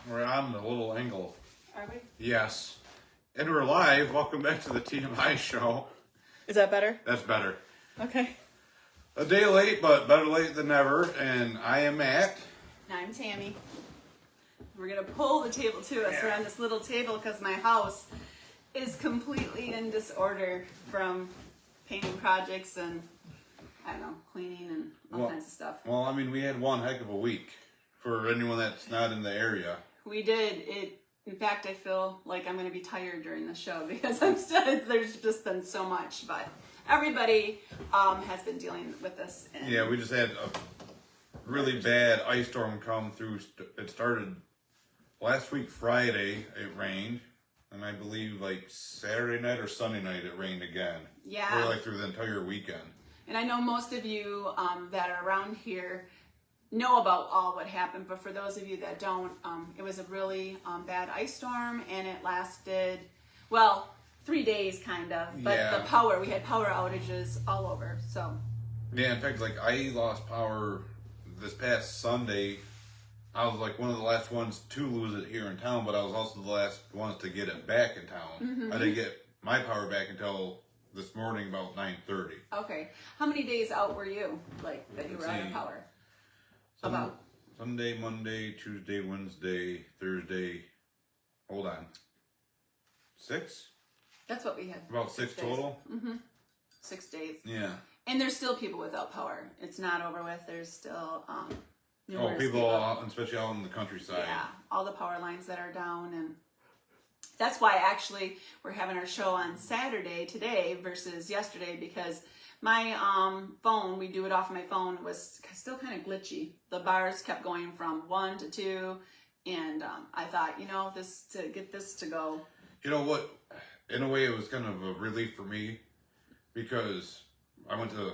We're on a little angle. Are we? Yes. And we're live. Welcome back to the TMI show. Is that better? That's better. Okay. A day late, but better late than never. And I am Matt. And I'm Tammy. We're going to pull the table to us. We're on this little table because my house is completely in disorder from painting projects and, I don't know, cleaning and all kinds of stuff. Well, I mean, we had one heck of a week for anyone that's not in the area. We did. In fact, I feel like I'm going to be tired during the show because there's just been so much. But everybody has been dealing with this. And Yeah, we just had a really bad ice storm come through. It started last week, Friday, it rained. And I believe like Saturday night or Sunday night it rained again. Yeah. Or like through the entire weekend. And I know most of you that are around here know about all what happened, but for those of you that don't, it was a really bad ice storm, and it lasted, well, 3 days kind of. But Yeah. we had power outages all over. So Yeah, in fact, like I lost power this past Sunday. I was like one of the last ones to lose it here in town, but I was also the last ones to get it back in town. Mm-hmm. I didn't get my power back until this morning about 9:30. okay, how many days out were you that you were out of power? About Sunday, Monday, Tuesday, Wednesday, Thursday. Hold on. 6? that's what we had. About 6 days. total? 6 days. Yeah. And there's still people without power. It's not over with. There's still Oh, numerous people, especially out in the countryside. Yeah, all the power lines that are down, and that's why actually we're having our show on Saturday today versus yesterday, because my phone, we do it off my phone, was still kind of glitchy. The bars kept going from 1 to 2, and I thought, to get this to go. You know what? In a way, it was kind of a relief for me because I went to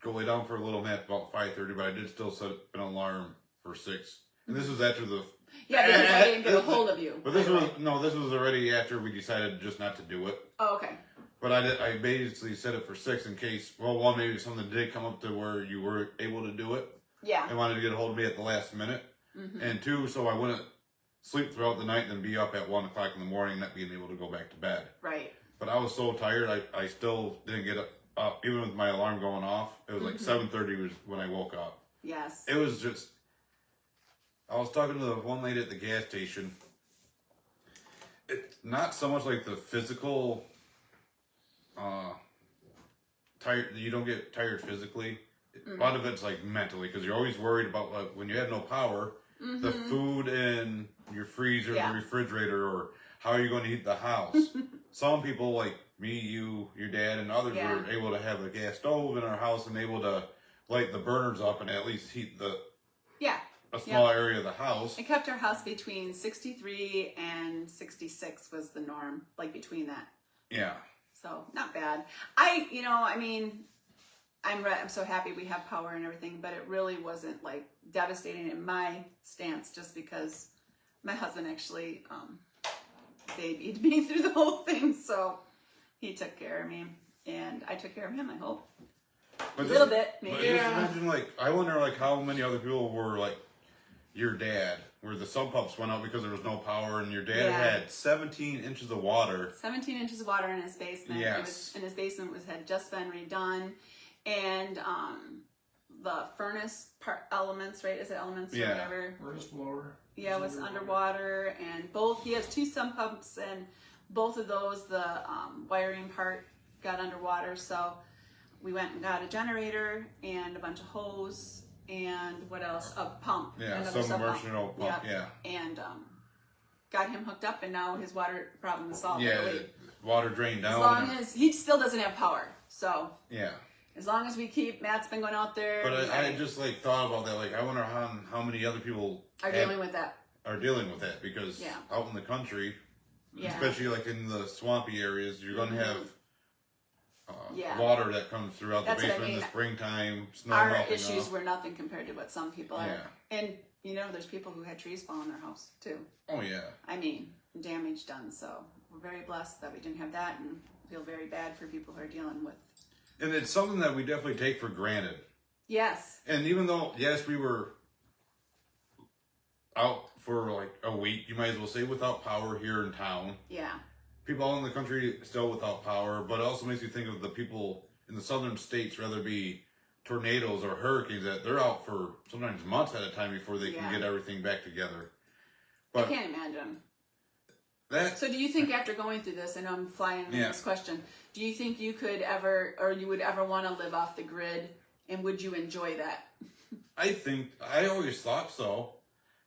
go lay down for a little nap about 5:30, but I did still set an alarm for 6. And this was after the... Yeah, because I didn't get a hold of you. But this was already after we decided just not to do it. Oh, okay. But I basically set it for 6 in case, well, one, maybe something did come up to where you were able to do it. Yeah. And wanted to get a hold of me at the last minute. Mm-hmm. And 2, so I wouldn't sleep throughout the night and then be up at 1 o'clock in the morning, not being able to go back to bed. Right. But I was so tired, I still didn't get up, even with my alarm going off. It was like 7:30 was when I woke up. Yes. It was just, I was talking to the one lady at the gas station. It's not so much like the physical, tired, you don't get tired physically. A lot of it's like mentally, because you're always worried about like, when you have no power, the food in your freezer, the refrigerator, or how are you going to heat the house? Some people like me, you, your dad, and others were able to have a gas stove in our house and able to light the burners up and at least heat a small area of the house. It kept our house between 63 and 66 was the norm, like between that. Yeah. So not bad. I'm so happy we have power and everything, but it really wasn't like devastating in my stance, just because my husband actually babied me through the whole thing. So he took care of me, and I took care of him, I hope. But a little bit, maybe. But just imagine, like, I wonder, like, how many other people were, like, your dad, where the sump pumps went out because there was no power, and your dad had 17 inches of water. 17 inches of water in his basement. Yes. His basement had just been redone, and the furnace elements, right? Is it elements or whatever? Furnace blower. Yeah, it was underwater, and he has 2 sump pumps, and both of those, the wiring part got underwater, so we went and got a generator and a bunch of hose and what else? A pump. Yeah, submersible pump, yeah. And got him hooked up, and now his water problem is solved. Yeah, water drained down. As long as he still doesn't have power, so yeah. As long as we keep, Matt's been going out there. But I just like thought about that. Like, I wonder how many other people are dealing with that. Because out in the country, especially like in the swampy areas, you're going to have water that comes throughout the basement in the springtime. Snow Our melting issues off. were nothing compared to what some people are. And there's people who had trees fall on their house too. Oh yeah. I mean, damage done. So we're very blessed that we didn't have that, and feel very bad for people who are dealing with. And it's something that we definitely take for granted. Yes. And even though, yes, we were out for like a week, you might as well say, without power here in town. Yeah. People all in the country still without power, but it also makes you think of the people in the southern states, whether it be tornadoes or hurricanes, that they're out for sometimes months at a time before they can get everything back together. But I can't imagine. That, so do you think after going through this, I know I'm flying with this question, do you think you could ever, or you would ever want to live off the grid, and would you enjoy that? I always thought so.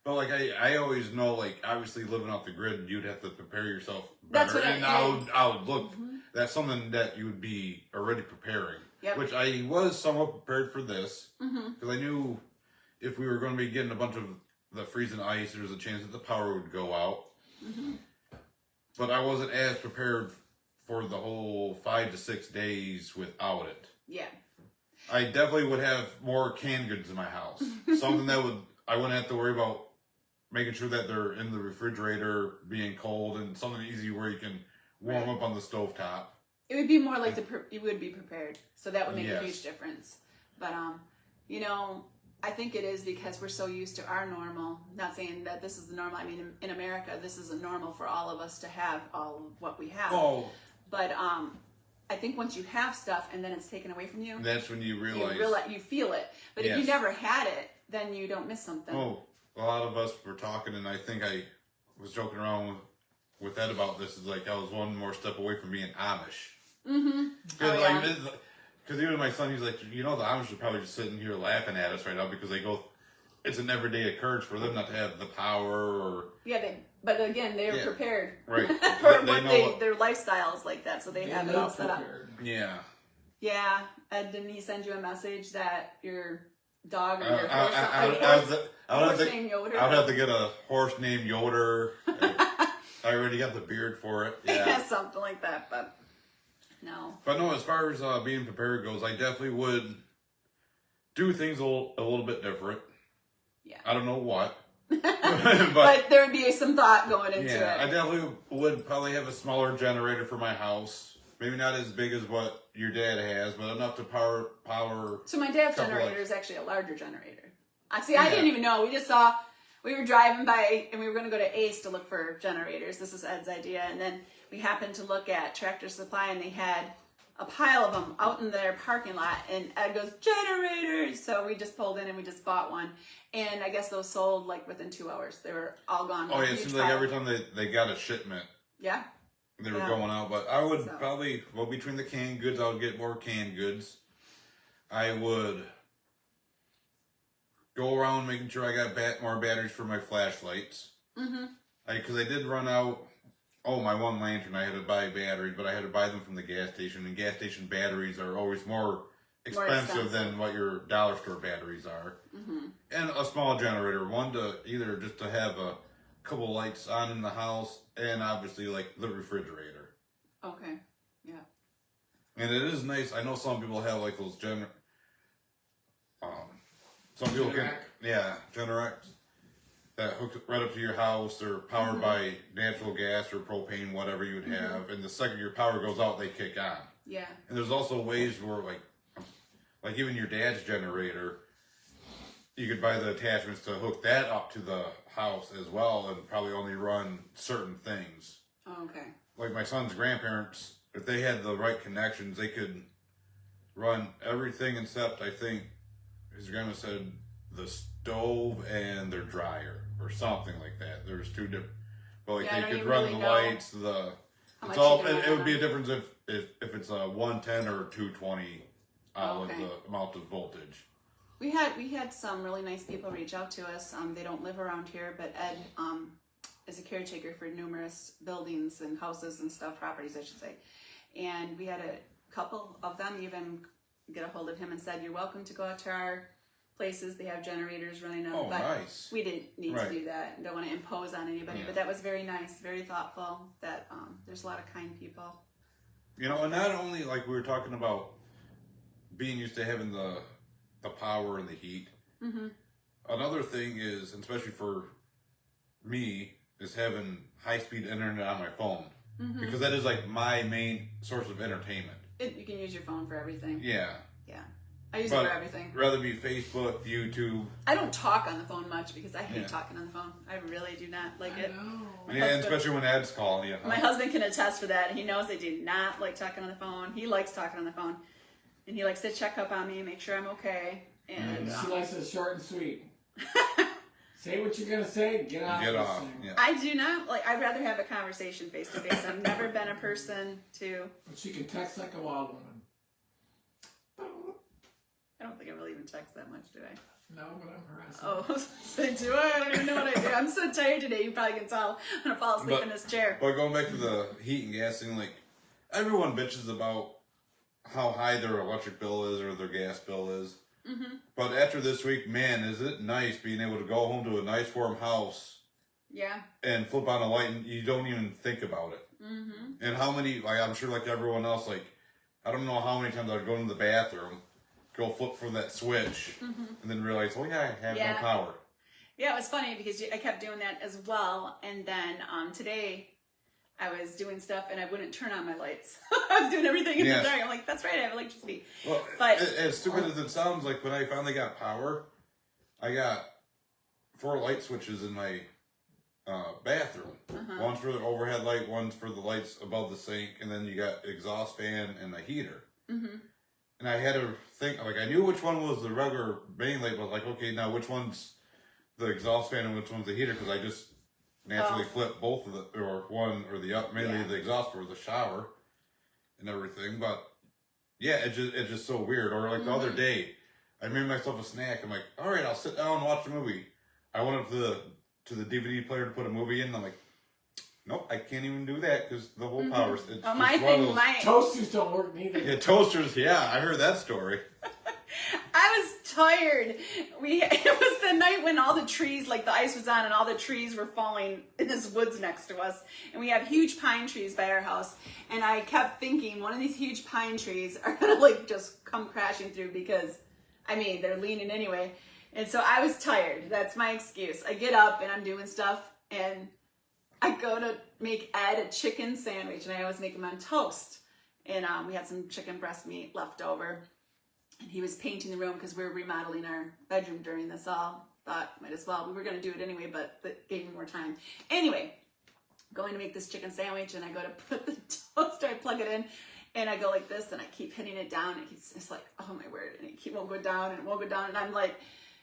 But like I always know, like, obviously living off the grid, you'd have to prepare yourself better. That's what I would look, that's something that you would be already preparing. Yep. Which I was somewhat prepared for this. Because I knew if we were going to be getting a bunch of the freezing ice, there was a chance that the power would go out. But I wasn't as prepared for the whole 5 to 6 days without it. Yeah. I definitely would have more canned goods in my house. Something that I wouldn't have to worry about making sure that they're in the refrigerator being cold, and something easy where you can warm up on the stovetop. It would be more like you would be prepared. So that would make a huge difference. But, you know, I think it is because we're so used to our normal. Not saying that this is the normal. I mean, in America, this is a normal for all of us to have all of what we have. Oh. But I think once you have stuff and then it's taken away from you, that's when you realize you feel it. But if you never had it, then you don't miss something. Oh, a lot of us were talking, and I think I was joking around with Ed about this. Is like I was one more step away from being Amish. Because even my son, he's like, you know, the Amish are probably just sitting here laughing at us right now because they go, it's an everyday occurrence for them not to have the power or. Yeah, but again, they're prepared. Right. For their lifestyle is like that, so they have it all set up. Yeah. Yeah. Didn't he send you a message that your dog or your horse named Yoder? I would have to get a horse named Yoder. I already got the beard for it. Yeah, something like that, but no. But no, as far as being prepared goes, I definitely would do things a little bit different. Yeah. I don't know what. but there would be some thought going into it. I definitely would probably have a smaller generator for my house. Maybe not as big as what your dad has, but enough to power. So my dad's generator is actually a larger generator. I didn't even know. We just saw, we were driving by and we were going to go to Ace to look for generators. This is Ed's idea. And then we happened to look at Tractor Supply and they had a pile of them out in their parking lot, and Ed goes, generators! So we just pulled in and we just bought one, and I guess those sold like within 2 hours. They were all gone. Oh yeah, it seems like every time they got a shipment, they were going out. But I would probably, between the canned goods, I would get more canned goods. I would go around making sure I got more batteries for my flashlights. Because I did run out. Oh, my one lantern, I had to buy batteries, but I had to buy them from the gas station. And gas station batteries are always more expensive than what your dollar store batteries are. And a small generator, one to either just to have a couple lights on in the house, and obviously like the refrigerator. Okay, yeah. And it is nice. I know some people have like those some people can, Generac. That hooks right up to your house, or powered by natural gas or propane, whatever you would have. And the second your power goes out, they kick on. Yeah. And there's also ways where, like even your dad's generator, you could buy the attachments to hook that up to the house as well, and probably only run certain things. Oh, okay. Like my son's grandparents, if they had the right connections, they could run everything except, I think, his grandma said, the stove and their dryer or something like that. There's two different, but like they could run the lights. It's all. It would be a difference if it's a 110 or 220 of the amount of voltage. We had some really nice people reach out to us. They don't live around here, but Ed is a caretaker for numerous buildings and houses and stuff, properties, I should say. And we had a couple of them even get a hold of him and said, "You're welcome to go out to our places. They have generators running up." Oh, but nice. we didn't need to do that and don't want to impose on anybody. But that was very nice, very thoughtful. That there's a lot of kind people. You know, and not only like we were talking about being used to having the power and the heat. Another thing is, and especially for me, is having high-speed internet on my phone. Because that is like my main source of entertainment. You can use your phone for everything. Yeah. Yeah. I use it for everything. Rather be Facebook, YouTube. I don't talk on the phone much because I hate talking on the phone. I really do not like it. Yeah, especially when Ed's calling you. Huh? My husband can attest for that. He knows I do not like talking on the phone. He likes talking on the phone. And he likes to check up on me, make sure I'm okay. And she likes it short and sweet. Say what you're going to say, get off. Get off. Yeah. I do not, I'd rather have a conversation face to face. I've never been a person to... But she can text like a wild woman. I don't think I really even text that much, do I? No, but I'm harassing. Oh, so do I? I don't even know what I do. I'm so tired today. You probably can tell. I'm going to fall asleep in this chair. But going back to the heat and gas thing, everyone bitches about how high their electric bill is or their gas bill is. Mm-hmm. But after this week, man, is it nice being able to go home to a nice warm house. Yeah. And flip on a light and you don't even think about it. Mm-hmm. And how many, I'm sure like everyone else, I don't know how many times I'd go into the bathroom, go flip for that switch, and then realize, oh yeah, I have no power. Yeah, it was funny because I kept doing that as well. And then today I was doing stuff and I wouldn't turn on my lights. I was doing everything in the dark. I'm like, that's right, I have electricity. Well, but as stupid as it sounds, when I finally got power, I got 4 light switches in my bathroom. One's for the overhead light, one's for the lights above the sink, and then you got exhaust fan and the heater. And I had to think, I knew which one was the regular main light, but okay, now which one's the exhaust fan and which one's the heater? Because I just naturally flip both of the, or one or the up, mainly the exhaust for the shower and everything. But yeah, it's just so weird. Or the other day, I made myself a snack. I'm like, all right, I'll sit down and watch a movie. I went up to the DVD player to put a movie in. And I'm like, nope, I can't even do that because the whole power's. My toasters don't work neither. Yeah, toasters. Yeah, I heard that story. I was tired. It was the night when all the trees, the ice was on and all the trees were falling in this woods next to us. And we have huge pine trees by our house. And I kept thinking one of these huge pine trees are going to just come crashing through because, they're leaning anyway. And so I was tired. That's my excuse. I get up and I'm doing stuff and I go to make Ed a chicken sandwich, and I always make him on toast. And we had some chicken breast meat left over, and he was painting the room because we were remodeling our bedroom during this all. Thought might as well. We were going to do it anyway, but it gave me more time. Anyway, going to make this chicken sandwich, and I go to put the toaster, I plug it in, and I go like this, and I keep hitting it down, and it's like, oh my word, and it won't go down, and it won't go down, and I'm like,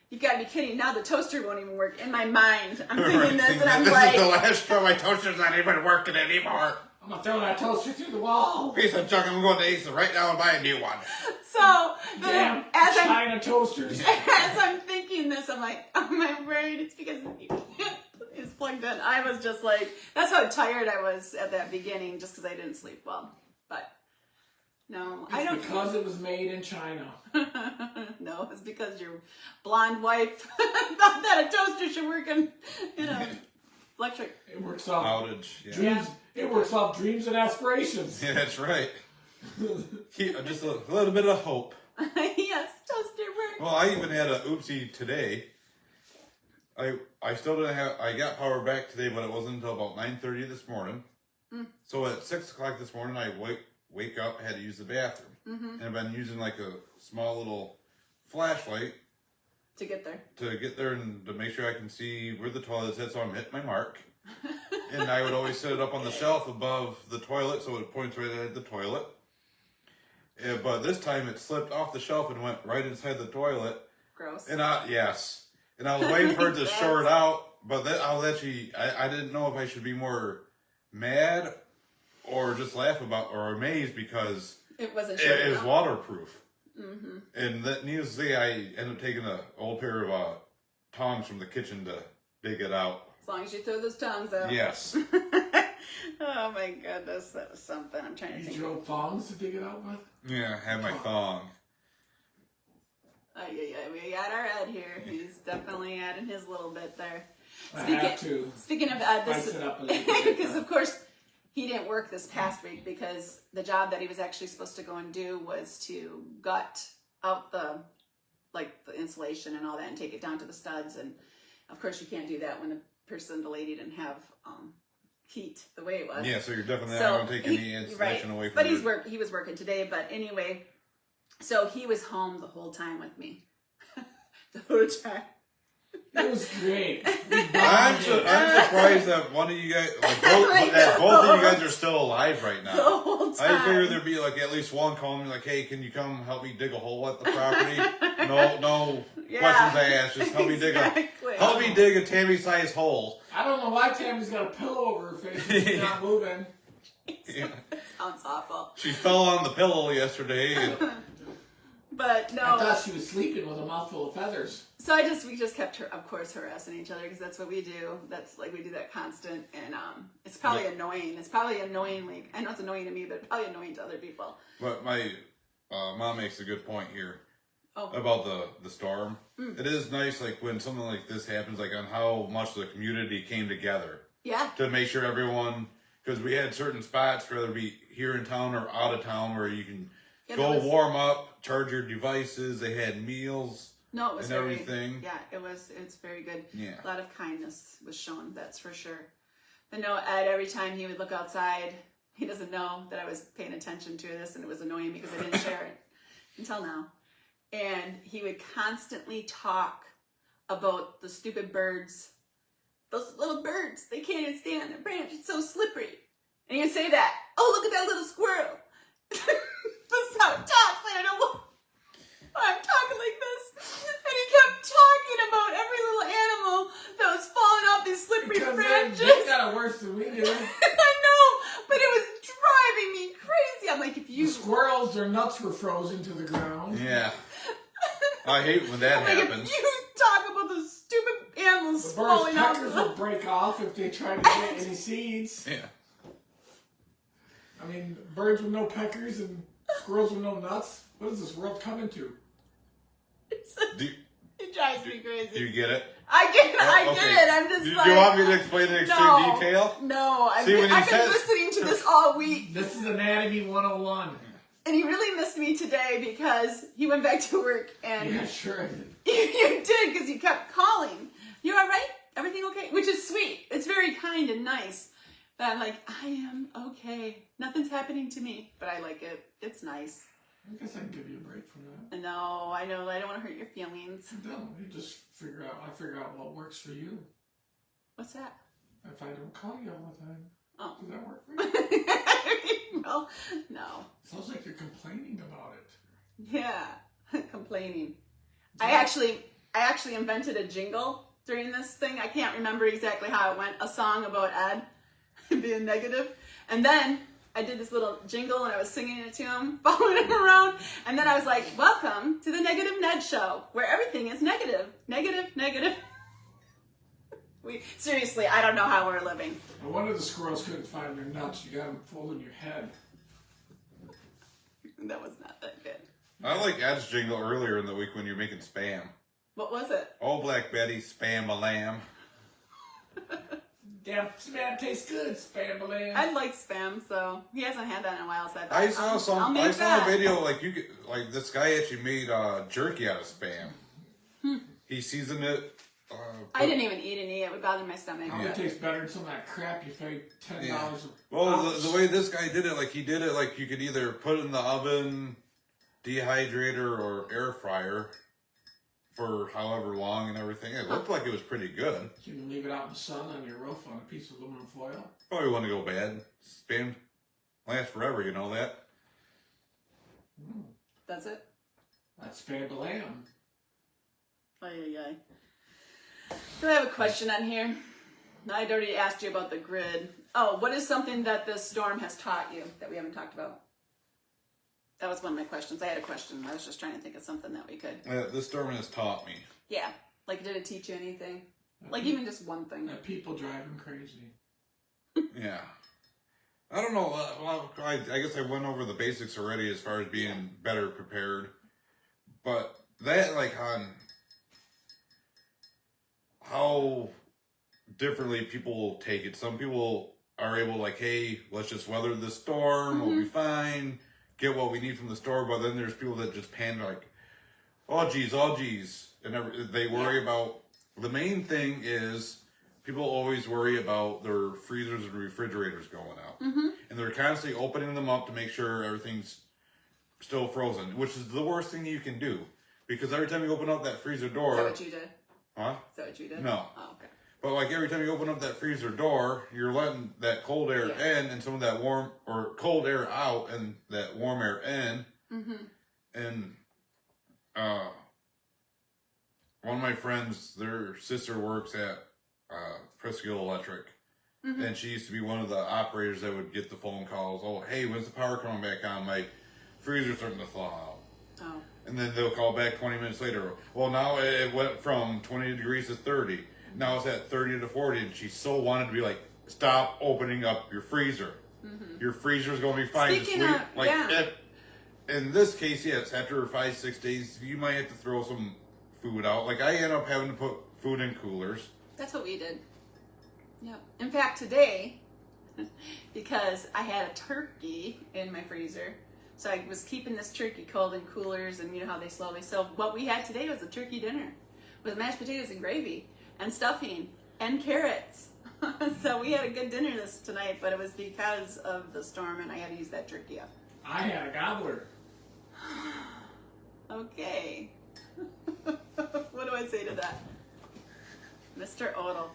you've got to be kidding. Now the toaster won't even work. In my mind, I'm thinking this, and I'm like... This is the last straw. My toaster's not even working anymore. I'm going to throw that toaster through the wall. Piece of junk. I'm going to Ace right now and buy a new one. So, damn China toasters. As I'm thinking this, I'm like, oh my word, it's because it's plugged in. I was just like... That's how tired I was at that beginning, just because I didn't sleep well. But... No, I don't. Because it was made in China. No, it's because your blonde wife thought that a toaster should work in electric. It works off outage. Dreams. Yeah. It works off dreams and aspirations. Yeah, that's right. Just a little bit of hope. Yes, toaster works. Well, I even had a oopsie today. I still didn't have. I got power back today, but it wasn't until about 9:30 this morning. So at 6 o'clock this morning, I wake up, I had to use the bathroom. And I've been using a small little flashlight to get there. And to make sure I can see where the toilet's at, so I'm hitting my mark. And I would always set it up on the shelf above the toilet so it points right at the toilet. But this time it slipped off the shelf and went right inside the toilet. Gross. And I was waiting for it to short out, but I didn't know if I should be more mad or just laugh about or amazed because it wasn't it was waterproof. And that needless to say, I ended up taking an old pair of tongs from the kitchen to dig it out. As long as you throw those tongs out. Yes. Oh my goodness, that was something. I'm trying to think. You drove thongs to dig it out with? Yeah, I had my thong. We got our Ed here. He's definitely adding his little bit there. Speaking of Ed, because of course he didn't work this past week because the job that he was actually supposed to go and do was to gut out the insulation and all that and take it down to the studs. And of course you can't do that when the lady didn't have heat the way it was. Yeah, so you're definitely not going to take any insulation away from But he was working today. But anyway, So he was home the whole time with me. The whole time. It was great. I'm surprised that one of you guys, like both of you guys are still alive right now. The whole time. I figured there'd be like at least one calling me like, "Hey, can you come help me dig a hole at the property?" No Yeah, questions asked. Just help me dig a Tammy-sized hole. I don't know why Tammy's got a pillow over her face and she's not moving. Yeah. Sounds awful. She fell on the pillow yesterday. And But no. I thought she was sleeping with a mouthful of feathers. So we just kept her, of course, harassing each other because that's what we do. That's like, we do that constant, and it's probably annoying. It's probably annoying. Like, I know it's annoying to me, but it's probably annoying to other people. But my mom makes a good point here Oh. about the storm. It is nice, like when something like this happens, like on how much the community came together Yeah. to make sure everyone, because we had certain spots, whether it be here in town or out of town, where you can go warm up, charge your devices. They had meals. No, it was and everything. Yeah, it's very good. Yeah. A lot of kindness was shown, that's for sure. But no, Ed, every time he would look outside, he doesn't know that I was paying attention to this, and it was annoying because I didn't share it until now. And he would constantly talk about the stupid birds. Those little birds, they can't even stay on the branch. It's so slippery. And he would say that. Oh, look at that little squirrel. This is how it talks. I don't know why I'm talking like this. And he kept talking about every little animal that was falling off these slippery branches. They got it worse than we do. I know, but it was driving me crazy. I'm like, if you... The squirrels, their nuts were frozen to the ground. Yeah. I hate when that like, happens. if you talk about those stupid animals The birds' falling off... peckers would break off if they tried to get any seeds. Yeah. I mean, birds with no peckers and squirrels with no nuts. What is this world coming to? It drives me crazy. Do you get it? I get it. Okay. I'm just do like... you want me to explain it in extreme detail? No, I've See, been when he says- listening to this all week. This is Anatomy 101. And he really missed me today because he went back to work and... Yeah, sure I did. You did, because you kept calling. You all right? Everything okay? Which is sweet. It's very kind and nice. But I'm like, I am okay. Nothing's happening to me. But I like it. It's nice. I guess I can give you a break from that. No, I know. I don't want to hurt your feelings. No, you just figure out what works for you. What's that? If I don't call you all the time, Oh. does that work for you? Well, no. Sounds like you're complaining about it. Yeah, complaining. I actually invented a jingle during this thing. I can't remember exactly how it went. A song about Ed being negative. And then I did this little jingle and I was singing it to him, following him around. And then I was like, welcome to the Negative Ned Show, where everything is negative. Negative, negative. Seriously, I don't know how we're living. No wonder the squirrels couldn't find their nuts. You got them full in your head. That was not that good. I like Ed's jingle earlier in the week when you're making spam. What was it? Oh, Black Betty, spam a lamb. Damn, spam tastes good, spam-a-lamb. I like spam, so he hasn't had that in a while. So I saw I'll make I saw that. a video like this guy actually made jerky out of spam. He seasoned it. I didn't even eat any. It would bother my stomach. Probably tastes better than some of that crap you paid $10 Yeah. a Well, the way this guy did it, like he did it, like you could either put it in the oven, dehydrator, or air fryer for however long and everything. It looked like it was pretty good. You can leave it out in the sun on your roof on a piece of aluminum foil. Probably wouldn't go bad. Spam lasts forever, you know that? That's it? That's spam-a-lamb. Ay. Do I have a question on here? I'd already asked you about the grid. Oh, what is something that this storm has taught you that we haven't talked about? That was one of my questions. I had a question. I was just trying to think of something that we could. This storm has taught me. Yeah. Like, did it teach you anything? Like, even just one thing. That people drive them crazy. Yeah. I don't know. Well, I guess I went over the basics already as far as being better prepared. But that, like, on how differently people take it. Some people are able, like, hey, let's just weather the storm. We'll be fine. Get what we need from the store. But then there's people that just panic, like, oh, geez. And they worry about... The main thing is... People always worry about their freezers and refrigerators going out. And they're constantly opening them up to make sure everything's still frozen, which is the worst thing you can do. Because every time you open up that freezer door... Is that what you did? Huh? Is that what you did? No. Oh, okay. But like every time you open up that freezer door, you're letting that cold air in and some of that warm or cold air out and that warm air in. Mm-hmm. And one of my friends, their sister works at Prescott Electric. Mm-hmm. And she used to be one of the operators that would get the phone calls. Oh, hey, when's the power coming back on? My freezer's starting to thaw out. Oh. And then they'll call back 20 minutes later. Well, now it went from 20 degrees to 30. Now it's at 30 to 40. And she so wanted to be like, stop opening up your freezer. Mm-hmm. Your freezer's going to be fine. Speaking of, in this case, yes, after 5-6 days, you might have to throw some food out. Like I end up having to put food in coolers. That's what we did. Yep. In fact, today, because I had a turkey in my freezer, so I was keeping this turkey cold in coolers, and you know how they slowly. So what we had today was a turkey dinner with mashed potatoes and gravy and stuffing and carrots. So we had a good dinner tonight, but it was because of the storm, and I had to use that turkey up. I had a gobbler. Okay. What do I say to that? Mr. Odell.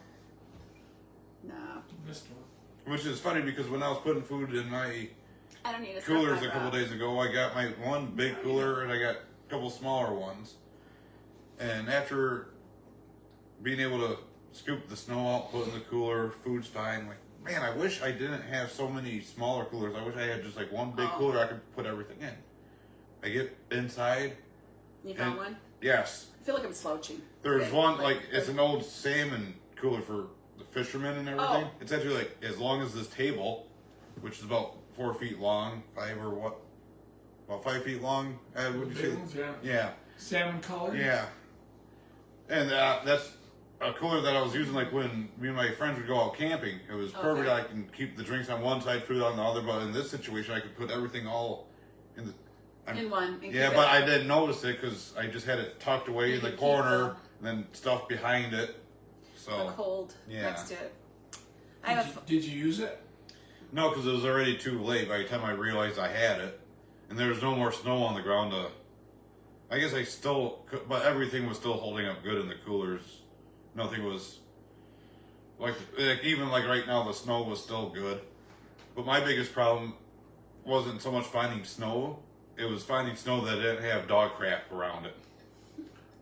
No. Mr. Which is funny because when I was putting food in my I don't need a coolers a couple days ago, I got my one big cooler and I got a couple smaller ones. And after being able to scoop the snow out, put in the cooler, food's fine. Like, man, I wish I didn't have so many smaller coolers. I wish I had just like one big cooler I could put everything in. I get inside. You found one? Yes. I feel like I'm slouching. There's one, like, it's an old salmon cooler for the fishermen and everything. Oh. It's actually like as long as this table, which is about 4 feet long, about 5 feet long. Would you say? Ones, yeah. Yeah. Salmon color. Yeah. And that's a cooler that I was using like when me and my friends would go out camping. It was perfect. Okay. I can keep the drinks on one side, food on the other. But in this situation, I could put everything all in the. In one. Yeah, but I didn't notice it because I just had it tucked away in the corner, and then stuff behind it. So the cold next to it. Did you use it? No, because it was already too late by the time I realized I had it, and there was no more snow on the ground. I guess I still, but everything was still holding up good in the coolers. Nothing was like even like right now the snow was still good. But my biggest problem wasn't so much finding snow. It was finding snow that didn't have dog crap around it.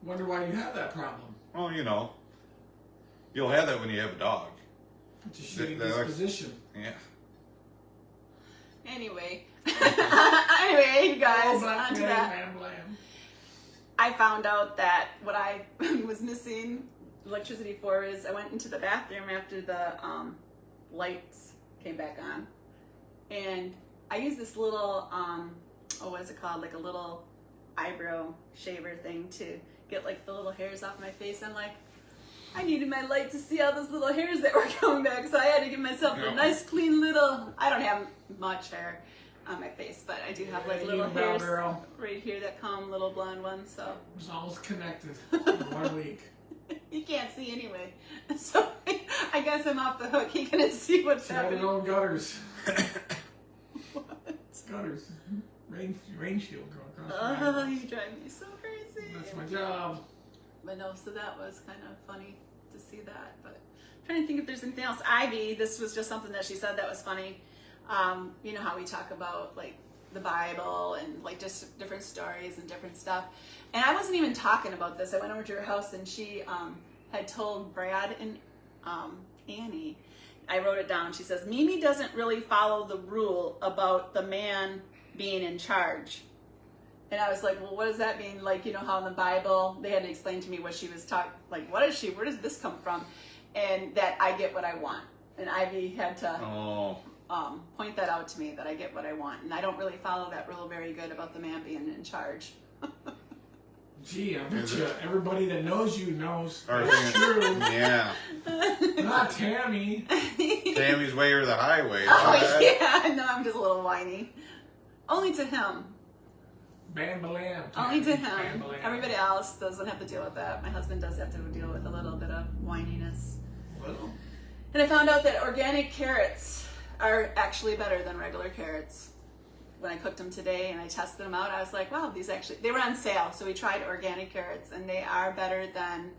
Wonder why you have that problem. Well, you know, you'll have that when you have a dog. It's a shitty disposition. Yeah. Anyway, you guys, blam, on to blam, that. blam, blam. I found out that what I was missing electricity for is I went into the bathroom after the lights came back on, and I used this little what is it called? Like a little eyebrow shaver thing to get like the little hairs off my face. I'm like, I needed my light to see all those little hairs that were coming back, so I had to give myself a nice clean little. I don't have much hair on my face, but I do have like little hairs right here that come, little blonde ones. So it's almost connected in 1 week. You can't see anyway, so I guess I'm off the hook. He couldn't see what's happening. Having own gutters. What? Gutters. Rain shield going across. Oh, you drive me so crazy. That's my job. But no, so that was kind of funny to see that. But I'm trying to think if there's anything else. Ivy, this was just something that she said that was funny. You know how we talk about like the Bible and like just different stories and different stuff. And I wasn't even talking about this. I went over to her house and she had told Brad and Annie. I wrote it down. She says, Mimi doesn't really follow the rule about the man being in charge. And I was like, well, what does that mean? Like, you know how in the Bible, they had to explain to me what she was talking, like, what is she, where does this come from? And that I get what I want. And Ivy had to point that out to me, that I get what I want. And I don't really follow that rule very good about the man being in charge. Gee, I bet you everybody that knows you knows Or that's true. Yeah. Not Tammy. Tammy's way or the highway. Oh, yeah, no, I'm just a little whiny. Only to him. Bam-balam. Only to him. Bam-balam. Everybody else doesn't have to deal with that. My husband does have to deal with a little bit of whininess. Well, And I found out that organic carrots are actually better than regular carrots. when I cooked them today and I tested them out, I was like, wow, they were on sale. So we tried organic carrots, and they are better than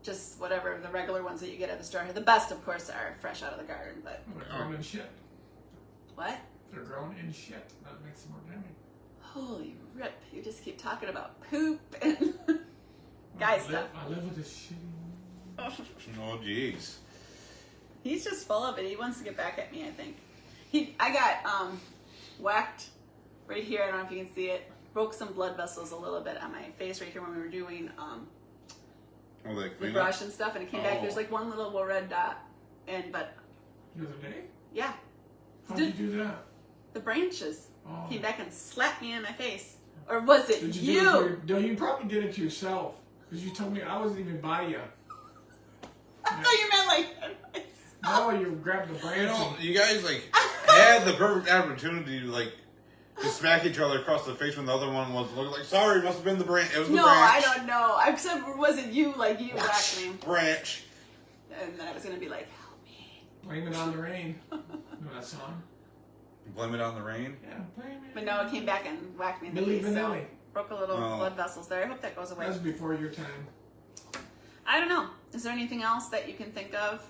just whatever the regular ones that you get at the store. The best, of course, are fresh out of the garden, but They're grown in shit. what? They're grown in shit. That makes them organic. Holy rip, you just keep talking about poop and guy stuff. I live with this shitty. Oh, jeez. He's just full of it. He wants to get back at me, I think. I got whacked right here. I don't know if you can see it. Broke some blood vessels a little bit on my face right here when we were doing the brush and stuff, and it came back. There's like one little red dot, but The other day? yeah, How'd you do that? the branches Oh. came back and slapped me in my face. Or was it Did you? you do it no, you probably did it to yourself. Because you told me I wasn't even by you. I thought you meant like. No, you grabbed the branch. You know, and- you guys like had the perfect opportunity to like to smack each other across the face when the other one was looking like, sorry, it must have been the branch. It was the No, branch. I don't know. I said, was it you? Like you whacked me, Branch. and then I was gonna be like, help me. Blame it on the rain. You know that song? Blame it on the rain. Yeah, blame it. But no, it came back and whacked me in the Milli face. So Vanilli. broke a little Oh. blood vessels there. I hope that goes away. That was before your time. I don't know. Is there anything else that you can think of?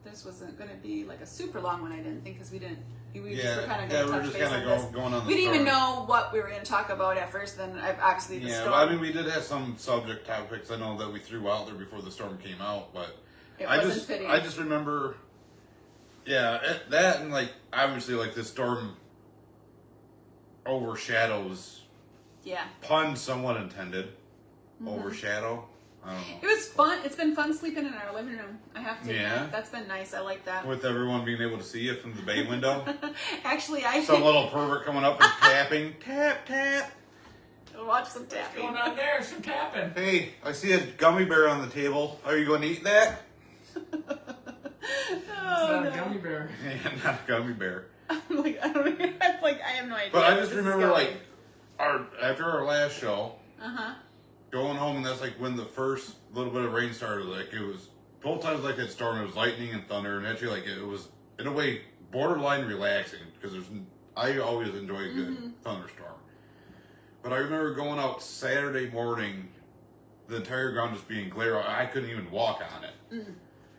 This wasn't going to be like a super long one, I didn't think, because we didn't. We just were kind of yeah, going to we're touch just base kind on of this. going on the We didn't even story. know what we were going to talk about at first. Then obviously the Yeah, storm. but I mean, we did have some subject topics I know that we threw out there before the storm came out, but it I wasn't just fitting. I just remember, that and like obviously like this storm overshadows, yeah. pun somewhat intended, Mm-hmm. overshadow. I don't know. It was fun. It's been fun sleeping in our living room. I have to. Yeah. Admit. That's been nice. I like that. With everyone being able to see you from the bay window, Actually, I some little pervert coming up and tapping, tap tap. watch some What's tapping. going on there? Some tapping. Hey, I see a gummy bear on the table. Are you going to eat that? It's Oh, not a no. gummy bear. Yeah, not a gummy bear. I'm like, I don't. I'm like, I have no idea. But I where just this is remember going. like after our last show, Uh-huh. going home, and that's like when the first little bit of rain started. Like it was both times like that storm. It was lightning and thunder, and actually like it was in a way borderline relaxing because I always enjoy a good thunderstorm. But I remember going out Saturday morning, the entire ground just being glare. I couldn't even walk on it.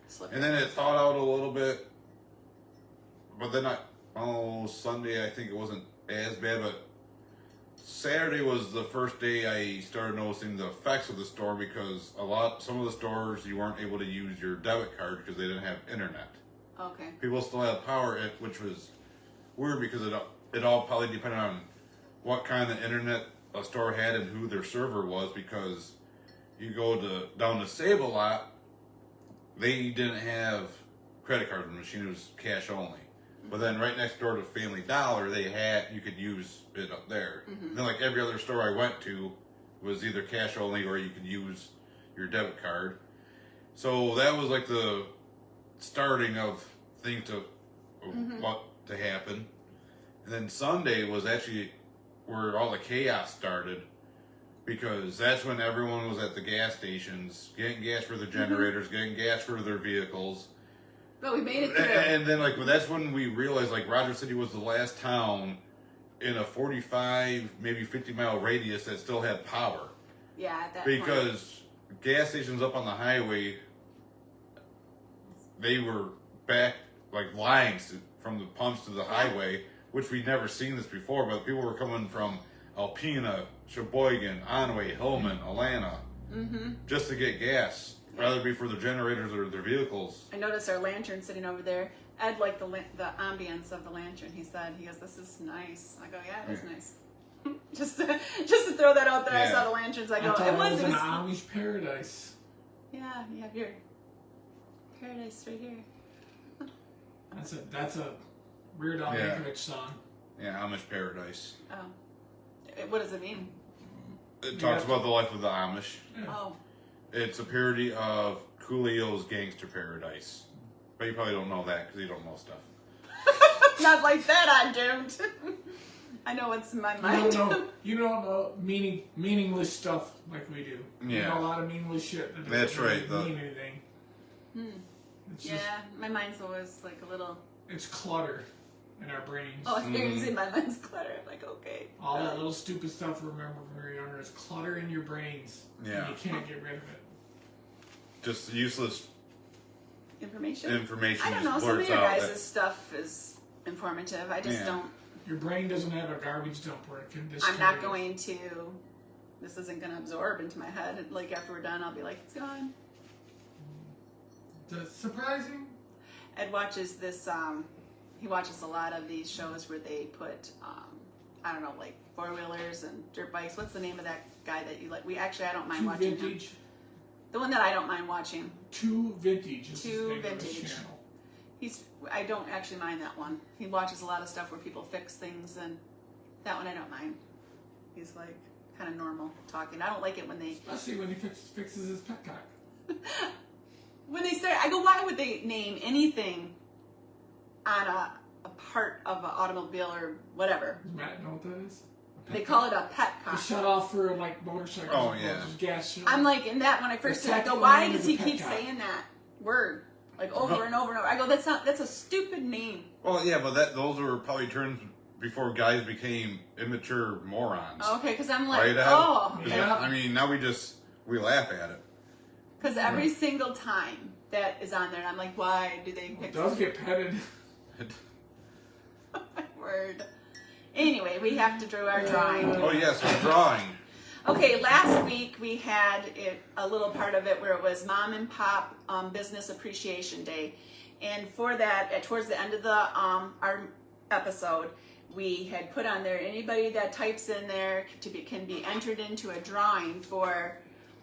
Slip. And then it thawed out a little bit. But then Sunday I think it wasn't as bad, but Saturday was the first day I started noticing the effects of the storm because some of the stores you weren't able to use your debit card because they didn't have internet. Okay. People still had power, which was weird because it all probably depended on what kind of internet a store had and who their server was, because you go down to Save-A-Lot, they didn't have credit cards. The machine was cash only. But then right next door to Family Dollar, you could use it up there. Then like every other store I went to was either cash only or you could use your debit card. So that was like the starting of things what to happen. And then Sunday was actually where all the chaos started, because that's when everyone was at the gas stations getting gas for their generators, getting gas for their vehicles. But we made it through. And then like that's when we realized like Rogers City was the last town in a 45, maybe 50-mile radius that still had power. Yeah, at that point. Because gas stations up on the highway, they were back like lines from the pumps to the highway, which we'd never seen this before, but people were coming from Alpena, Sheboygan, Onway, Hillman, Atlanta, just to get gas, rather be for their generators or their vehicles. I noticed our lantern sitting over there. Ed liked the ambience of the lantern. He goes, this is nice. I go, yeah, it is nice. just to throw that out there, I Yeah. saw the lanterns. I I go, thought it it was an was. Amish paradise. Yeah, you have your paradise right here. That's a Weird Al Yeah. Yankovic song. Yeah, Amish Paradise. Oh. What does it mean? It talks about the life of the Amish. Yeah. Oh. It's a parody of Coolio's Gangster Paradise. But you probably don't know that because you don't know stuff. Not like that, I don't. I know what's in my mind. You don't know meaningless stuff like we do. You Yeah. know a lot of meaningless shit that That's doesn't right, really mean anything. It's Yeah, my mind's always like a little. it's clutter. in our brains. Oh, you're going to say my mind's clutter. I'm like, okay. All that little stupid stuff we remember when we were younger is clutter in your brains. Yeah. And you can't get rid of it. Just useless Information? information. I don't know. just Some of blurts your out guys' that- stuff is informative. I just Yeah. don't. Your brain doesn't have a garbage dump where it can I'm discard not it. going to. This isn't going to absorb into my head. Like after we're done, I'll be like, it's gone. That's surprising. Ed watches this. He watches a lot of these shows where they put, I don't know, like 4-wheelers and dirt bikes. What's the name of that guy that you like? I don't mind Too watching him. vintage. The one that I don't mind watching. Too vintage. Is Too the name of his vintage. channel. I don't actually mind that one. He watches a lot of stuff where people fix things, and that one I don't mind. He's like kind of normal talking. I don't like it when they Especially when he fixes his pet cock. when they start. I go, why would they name anything on a part of an automobile or whatever? Does Matt know what that is? A pet They cock? call it a pet The cock. shut off for like motorcycles. Oh, and yeah. just gas shut I'm off. like, in that when I first The did, I go, technical why name does is he a pet keep cock. saying that word like over and over and over? I go, that's a stupid name. Well, yeah, but those were probably terms before guys became immature morons. Okay, because I'm like, Right, Ed? oh, Yeah. I mean, now we laugh at it. because every single time that is on there, I'm like, why do they It pick does get petted. word? Anyway, we have to do our drawing. Oh yes, we're drawing. Okay, last week we had a little part of it where it was Mom and Pop Business Appreciation Day, and for that, towards the end of the our episode, we had put on there anybody that types in there can be entered into a drawing for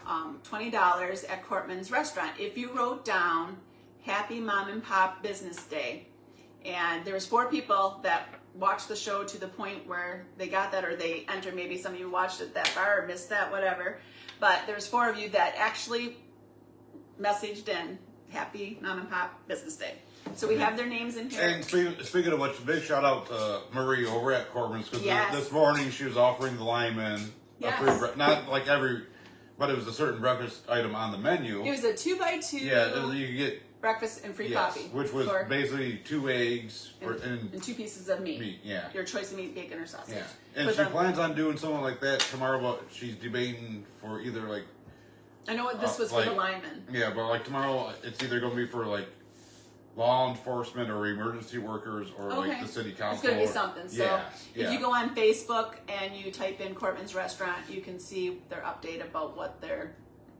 $20 at Cortman's Restaurant if you wrote down Happy Mom and Pop Business Day. And there was 4 people that watched the show to the point where they got that, or they entered. Maybe some of you watched it that far or missed that, whatever. But there's 4 of you that actually messaged in Happy Mom and Pop Business Day. So we have their names in here. And speaking of which, big shout out to Marie over at Corbin's, because Yes. this morning she was offering the linemen a free Yes. not like every, but it was a certain breakfast item on the menu. It was a 2x2 Yeah, you could get breakfast and free yes, coffee. which was for- basically 2 eggs and 2 pieces of meat. meat. Yeah. Your choice of meat, bacon, or sausage. Yeah, and For she the- plans on doing something like that tomorrow. But she's debating for either like I know what this was for like- the linemen. yeah, but like tomorrow it's either going to be for like law enforcement or emergency workers or Okay. like the city council. It's going to be or- something. So yeah, if you go on Facebook and you type in Cortman's Restaurant, you can see their update about what they're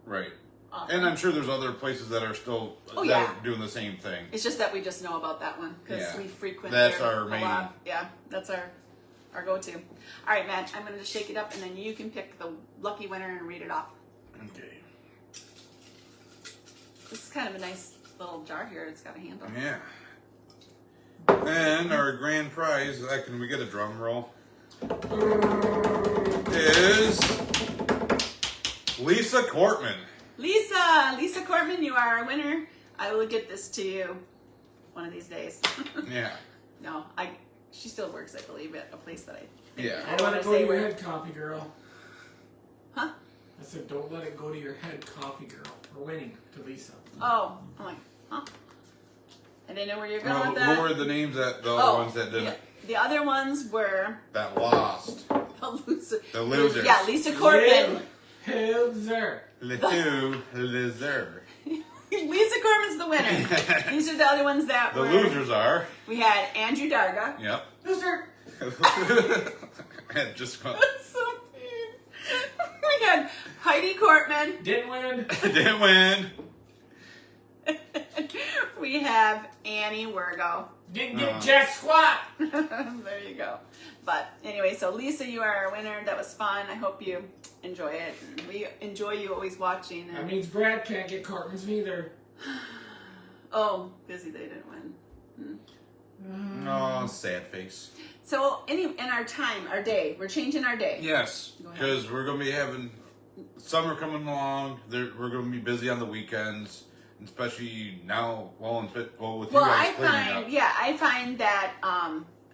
right, offering. and I'm sure there's other places that are still Oh, that yeah. are doing the same thing. It's just that we just know about that one because Yeah. we frequent That's there our a main- lot. Yeah, that's our go-to. All right, Matt, I'm going to shake it up and then you can pick the lucky winner and read it off. Okay. This is kind of a nice little jar here. It's got a handle. Yeah. And our grand prize, can we get a drum roll? Is Lisa Cortman. Lisa Cortman, you are our winner. I will get this to you one of these days. Yeah. No, she still works, I believe, at a place that I Yeah. I don't Don't let want it to go to say your where. head, coffee girl. Huh? I said, don't let it go to your head, coffee girl. For winning to Lisa. Oh, I'm like, huh? I didn't know where you're going No, with that. what were the names that the other ones that didn't? The other ones were That lost. the loser. The losers. Yeah, Lisa Cortman. Hilzer. Le two, loser. Lisa Cortman's the winner. These are the other ones that The were. losers are. We had Andrew Darga. Yep. Loser. And just go- That's so mean. We had Heidi Cortman. Didn't win. didn't win. We have Annie Wergo. Didn't get jack squat. There you go. But anyway, so Lisa, you are our winner. That was fun. I hope you enjoy it. And we enjoy you always watching. That And, means Brad can't get Cartman's neither. oh, busy they didn't win. Oh, sad face. So in our time, our day, we're changing our day. Yes, Go ahead. because we're going to be having summer coming along. We're going to be busy on the weekends, especially now. With you Well, guys cleaning up. I find that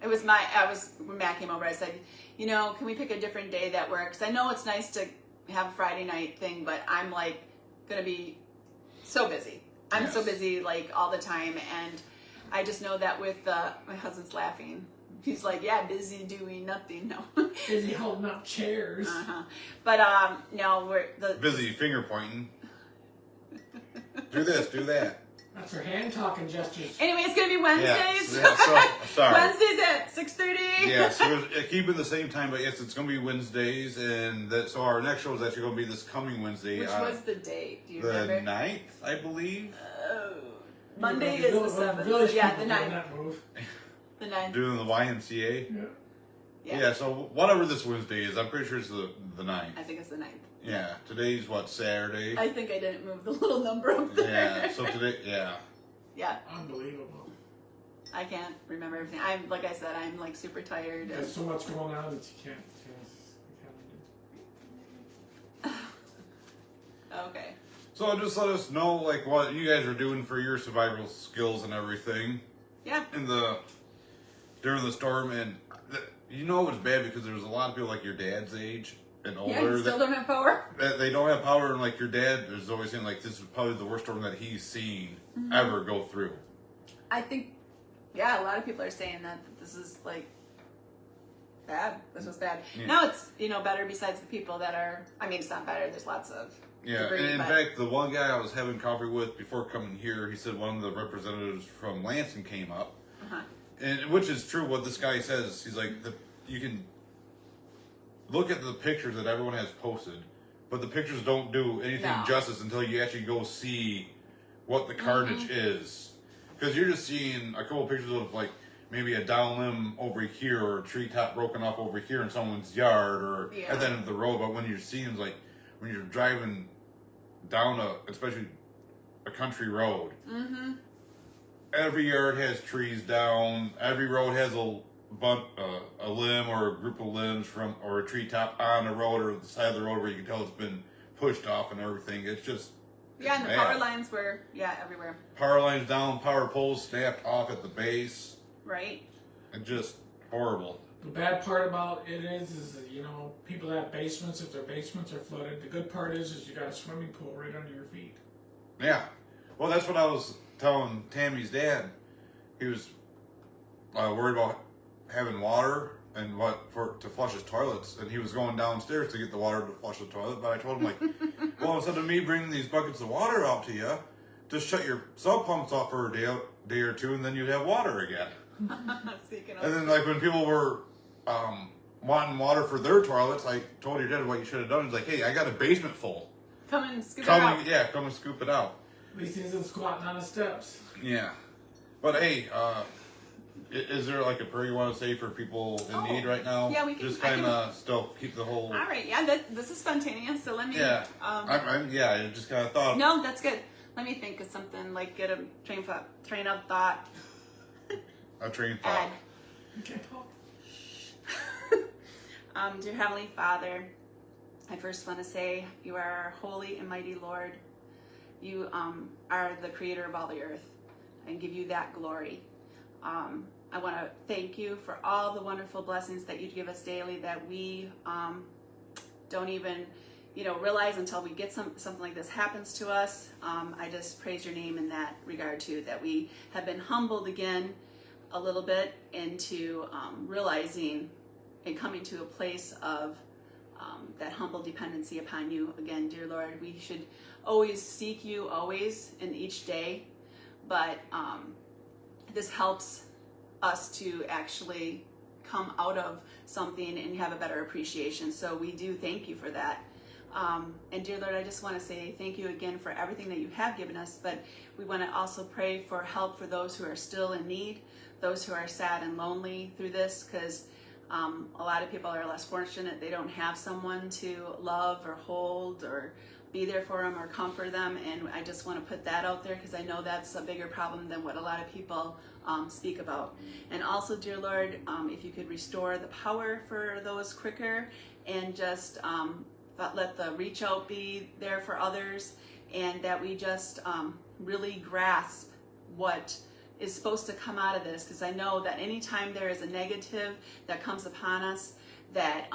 when Matt came over, I said, can we pick a different day that works? I know it's nice to have a Friday night thing, but I'm like going to be so busy. I'm so Yes. busy like all the time, and I just know that with my husband's laughing. He's like, yeah, busy doing nothing. No. Busy holding up chairs. But no, we're Busy finger pointing. Do this, do that. That's her hand talking gestures. Anyway, it's gonna be Wednesdays. Sorry. Wednesdays at 6:30. Yeah, so we're keeping the same time, but yes, it's going to be Wednesdays, and so our next show is actually going to be this coming Wednesday. Which was the date? Do you the remember? 9th, I believe. Monday is the 7th. So yeah, the 9th. The 9th. Doing the YMCA. Yeah, so whatever this Wednesday is, I'm pretty sure it's the 9th. I think it's the 9th. Yeah, today's what, Saturday? I think I didn't move the little number up there. Yeah, so today, Yeah. Unbelievable. I can't remember everything. I'm like I said, I'm like super tired. There's so much going on that you can't. Okay. So just let us know like what you guys are doing for your survival skills and everything. Yeah. During the storm, and you know it was bad because there's a lot of people like your dad's age and older. Yeah, you still don't have power. That they don't have power, and like your dad is always saying like this is probably the worst storm that he's seen ever go through. I think, yeah, a lot of people are saying that this is like bad. This was bad. Yeah. Now it's, better besides the people that are, I mean, it's not better. There's lots of debris, and in but fact, the one guy I was having coffee with before coming here, he said one of the representatives from Lansing came up, and which is true what this guy says. He's like, you can look at the pictures that everyone has posted, but the pictures don't do anything justice until you actually go see what the carnage is. Because you're just seeing a couple pictures of like maybe a down limb over here or a treetop broken off over here in someone's yard or at the end of the road. But when you're seeing like when you're driving down especially a country road, every yard has trees down. Every road has a limb or a group of limbs or a treetop on the road or the side of the road where you can tell it's been pushed off and everything. It's just and the power lines were everywhere. Power lines down, power poles snapped off at the base. Right. And just horrible. The bad part about it is that, people have basements. If their basements are flooded, the good part is you got a swimming pool right under your feet. Yeah. Well, that's what I was telling Tammy's dad. He was worried about having water and to flush his toilets, and he was going downstairs to get the water to flush the toilet. But I told him like, well, instead of me bringing these buckets of water out to you, just shut your sub pumps off for a day or two, and then you'd have water again. And then like when people were wanting water for their toilets, I told your dad what you should have done. He's like, hey, I got a basement full. Come and scoop it out. Yeah, come and scoop it out. At least he isn't squatting on the steps. Yeah. But hey, is there like a prayer you want to say for people in need right now? Yeah, we can. Just kind of still keep the whole. All right. Yeah, this is spontaneous. So let me. Yeah. I just kind of thought. No, that's good. Let me think of something like get a train of thought. A train of thought. You can't talk. Dear Heavenly Father, I first want to say you are our holy and mighty Lord. You are the creator of all the earth and give you that glory. I want to thank you for all the wonderful blessings that you give us daily that we don't even realize until we get something like this happens to us. I just praise your name in that regard too, that we have been humbled again a little bit into realizing and coming to a place of that humble dependency upon you. Again, dear Lord, we should always seek you, always in each day, but this helps us to actually come out of something and have a better appreciation. So we do thank you for that. And dear Lord, I just want to say thank you again for everything that you have given us, but we want to also pray for help for those who are still in need, those who are sad and lonely through this, because a lot of people are less fortunate. They don't have someone to love or hold or be there for them or comfort them. And I just want to put that out there because I know that's a bigger problem than what a lot of people speak about. And also, dear Lord, if you could restore the power for those quicker and just let the reach out be there for others, and that we just really grasp what is supposed to come out of this, because I know that anytime there is a negative that comes upon us, that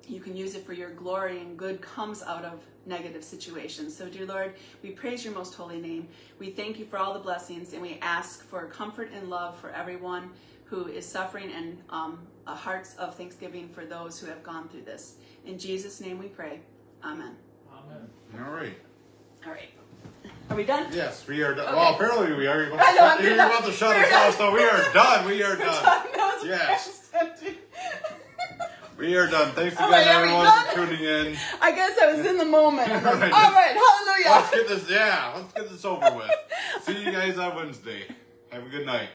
you can use it for your glory, and good comes out of negative situations. So dear Lord, we praise your most holy name. We thank you for all the blessings, and we ask for comfort and love for everyone who is suffering, and hearts of thanksgiving for those who have gone through this. In Jesus' name we pray. Amen. Amen. All right. All right. Are we done? Yes, we are done. Okay. Well, apparently we are. You're I know, I'm about to shut us off, so we are done. We are done. That was Yes. fast. We are done. Thanks All again, right, are we everyone, done? for tuning in. I guess I was in the moment. I'm like, Right. all right, hallelujah. Let's get this over with. See you guys on Wednesday. Have a good night.